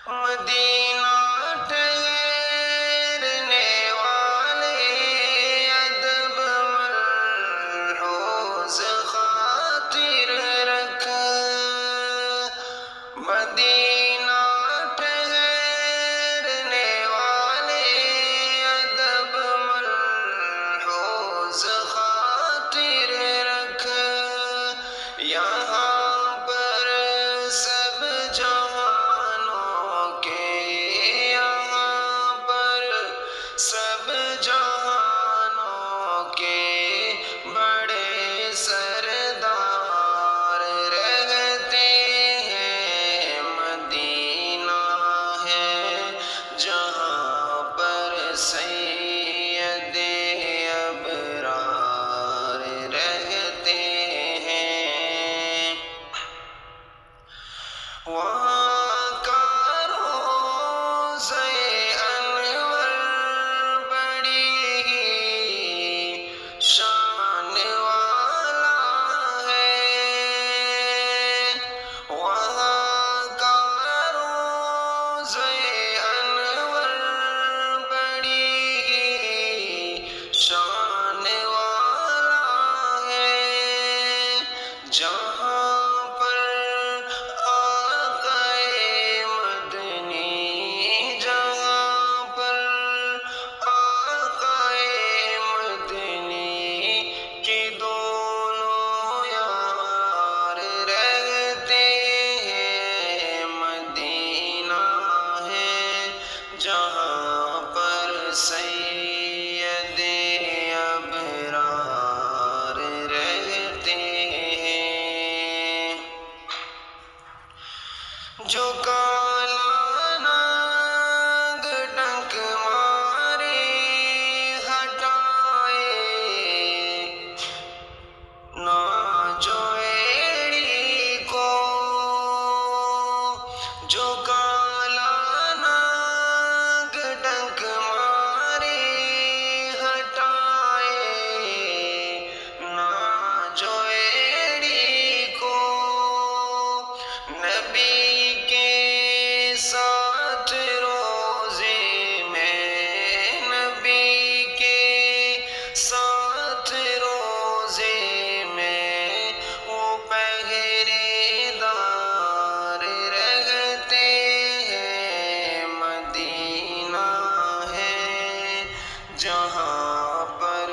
مدینہ ٹھہرنے والے ادب ملحوظ خاطر رکھ، مدینہ ٹھہرنے والے ادب ملحوظ خاطر رکھ، یہاں پر سب جہانوں کے، یہاں پر سب جہانوں کے بڑے سردار رہتے ہیں، مدینہ ہے جہاں پر سید ابرار رہتے ہیں، وہاں کا روضہ انور بڑی ہی شان والا ہے، وہاں کا روضہ انور بڑی ہی شان والا ہے، جہاں پر جہاں پر آقا مدنی کے دونوں یار رہتے ہیں، مدینہ ہے جہاں پر سید ابرار رہتے ہیں، جو کالا ناگ ڈنک مارے ہٹائے نہ جو ایڑی کو، جو کالا ناگ ڈنک مارے ہٹائے نہ جو ایڑی کو، نبی کے ساتھ روزے میں، نبی کے ساتھ روزے میں وہ پہرے دار رہتے ہیں، مدینہ ہے جہاں پر